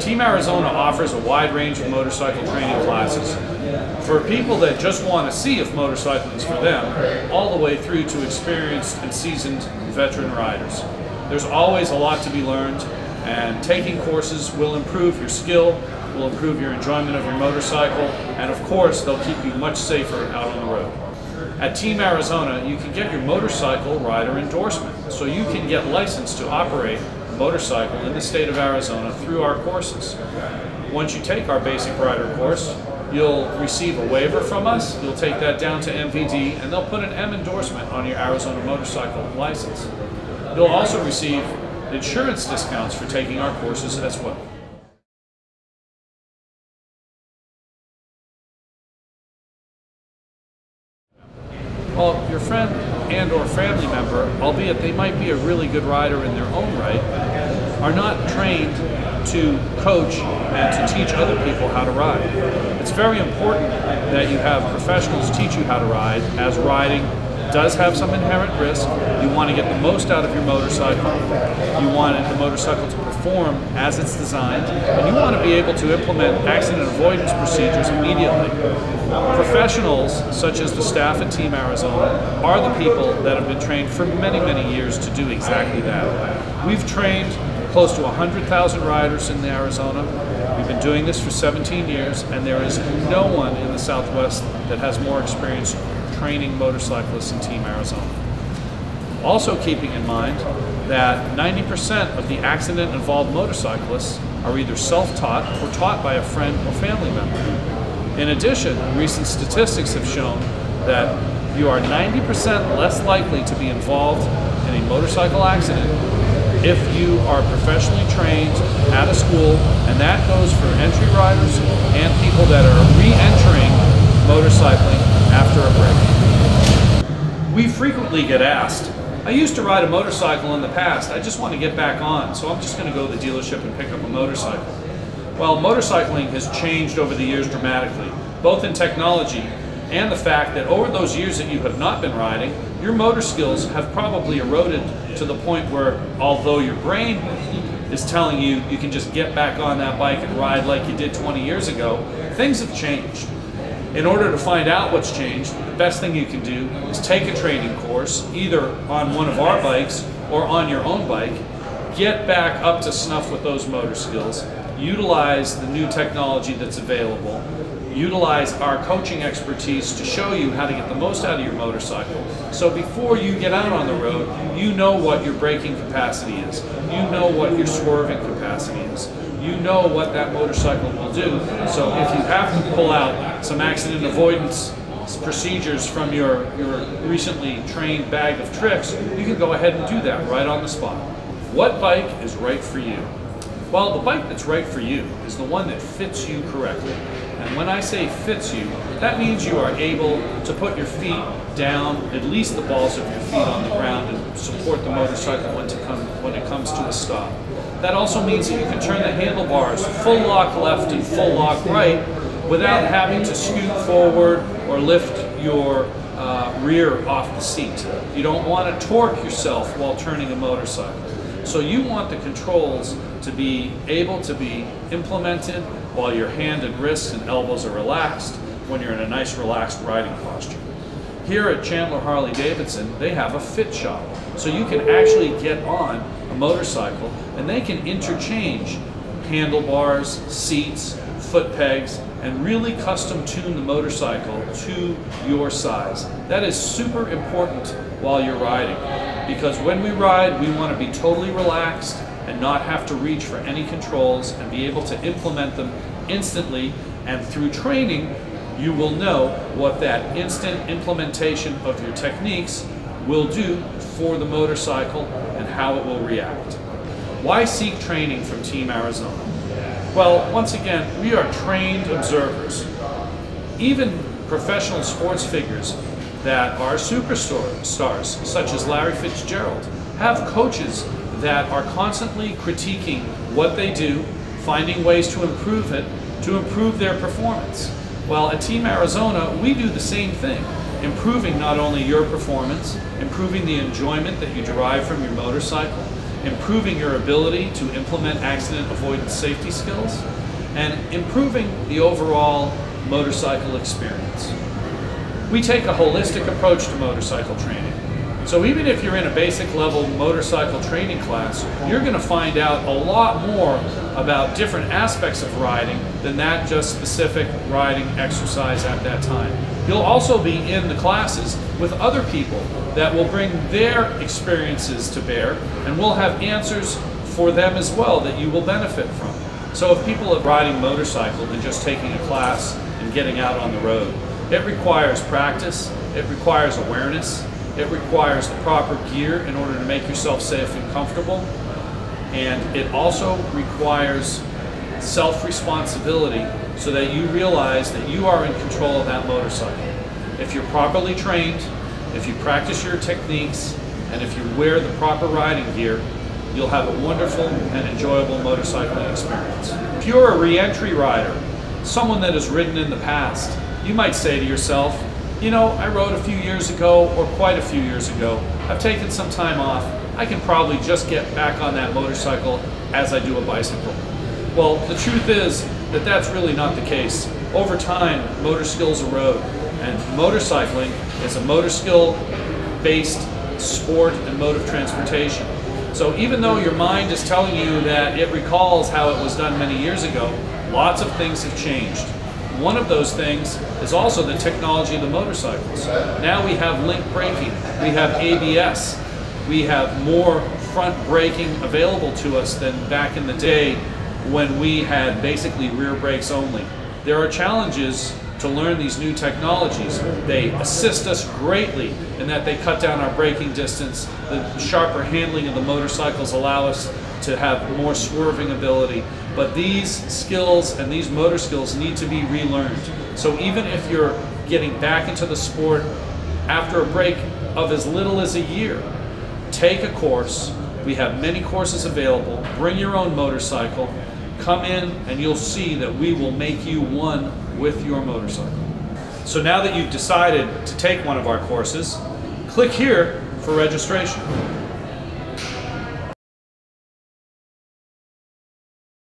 Team Arizona offers a wide range of motorcycle training classes for people that just want to see if motorcycling is for them, all the way through to experienced and seasoned veteran riders. There's always a lot to be learned, and taking courses will improve your skill, will improve your enjoyment of your motorcycle, and of course they'll keep you much safer out on the road. At Team Arizona, you can get your motorcycle rider endorsement, so you can get licensed to operate a motorcycle in the state of Arizona through our courses. Once you take our basic rider course, you'll receive a waiver from us, you'll take that down to MVD, and they'll put an M endorsement on your Arizona motorcycle license. You'll also receive insurance discounts for taking our courses as well. Well, your friend and or family member, albeit they might be a really good rider in their own right, are not trained to coach and to teach other people how to ride. It's very important that you have professionals teach you how to ride, as riding does have some inherent risk. You want to get the most out of your motorcycle. You want the motorcycle to perform as it's designed, and you want to be able to implement accident avoidance procedures immediately. Professionals, such as the staff at Team Arizona, are the people that have been trained for many, many years to do exactly that. We've trained close to 100,000 riders in Arizona. We've been doing this for 17 years, and there is no one in the Southwest that has more experience training motorcyclists in Team Arizona. Also keeping in mind that 90% of the accident-involved motorcyclists are either self-taught or taught by a friend or family member. In addition, recent statistics have shown that you are 90% less likely to be involved in a motorcycle accident if you are professionally trained at a school, and that goes for entry riders and people that are re-entering motorcycling after a break. We frequently get asked, I used to ride a motorcycle in the past, I just want to get back on, so I'm just going to go to the dealership and pick up a motorcycle. Well, motorcycling has changed over the years dramatically, both in technology and the fact that over those years that you have not been riding, your motor skills have probably eroded to the point where, although your brain is telling you you can just get back on that bike and ride like you did 20 years ago, things have changed. In order to find out what's changed, the best thing you can do is take a training course, either on one of our bikes or on your own bike, get back up to snuff with those motor skills, utilize the new technology that's available, utilize our coaching expertise to show you how to get the most out of your motorcycle. So before you get out on the road, you know what your braking capacity is, you know what your swerving capacity is, you know what that motorcycle will do. So if you have to pull out some accident avoidance procedures from your recently trained bag of tricks, you can go ahead and do that right on the spot. What bike is right for you? Well, the bike that's right for you is the one that fits you correctly. And when I say fits you, that means you are able to put your feet down, at least the balls of your feet on the ground, and support the motorcycle when it comes to a stop. That also means that you can turn the handlebars full lock left and full lock right without having to scoot forward or lift your rear off the seat. You don't want to torque yourself while turning a motorcycle. So you want the controls to be able to be implemented while your hand and wrists and elbows are relaxed when you're in a nice relaxed riding posture. Here at Chandler Harley-Davidson, they have a fit shop. So you can actually get on a motorcycle and they can interchange handlebars, seats, foot pegs, and really custom tune the motorcycle to your size. That is super important while you're riding, because when we ride, we want to be totally relaxed and not have to reach for any controls and be able to implement them instantly. And through training, you will know what that instant implementation of your techniques will do for the motorcycle and how it will react. Why seek training from Team Arizona? Well, once again, we are trained observers. Even professional sports figures that are superstars, such as Larry Fitzgerald, have coaches that are constantly critiquing what they do, finding ways to improve it, to improve their performance. Well, at Team Arizona, we do the same thing, improving not only your performance, improving the enjoyment that you derive from your motorcycle, improving your ability to implement accident avoidance safety skills, and improving the overall motorcycle experience. We take a holistic approach to motorcycle training. So even if you're in a basic level motorcycle training class, you're going to find out a lot more about different aspects of riding than that just specific riding exercise at that time. You'll also be in the classes with other people that will bring their experiences to bear, and we'll have answers for them as well that you will benefit from. So if people are riding motorcycle and just taking a class and getting out on the road, it requires practice, it requires awareness, it requires the proper gear in order to make yourself safe and comfortable, and it also requires self-responsibility so that you realize that you are in control of that motorcycle. If you're properly trained, if you practice your techniques, and if you wear the proper riding gear, you'll have a wonderful and enjoyable motorcycling experience. If you're a re-entry rider, someone that has ridden in the past, you might say to yourself, you know, I rode a few years ago, or quite a few years ago. I've taken some time off. I can probably just get back on that motorcycle as I do a bicycle. Well, the truth is that that's really not the case. Over time, motor skills erode, and motorcycling is a motor skill-based sport and mode of transportation. So even though your mind is telling you that it recalls how it was done many years ago, lots of things have changed. One of those things is also the technology of the motorcycles. Now we have link braking, we have ABS, we have more front braking available to us than back in the day when we had basically rear brakes only. There are challenges to learn these new technologies. They assist us greatly in that they cut down our braking distance. The sharper handling of the motorcycles allow us to have more swerving ability. But these skills and these motor skills need to be relearned. So even if you're getting back into the sport after a break of as little as a year, take a course. We have many courses available. Bring your own motorcycle. Come in and you'll see that we will make you one with your motorcycle. So now that you've decided to take one of our courses, click here for registration.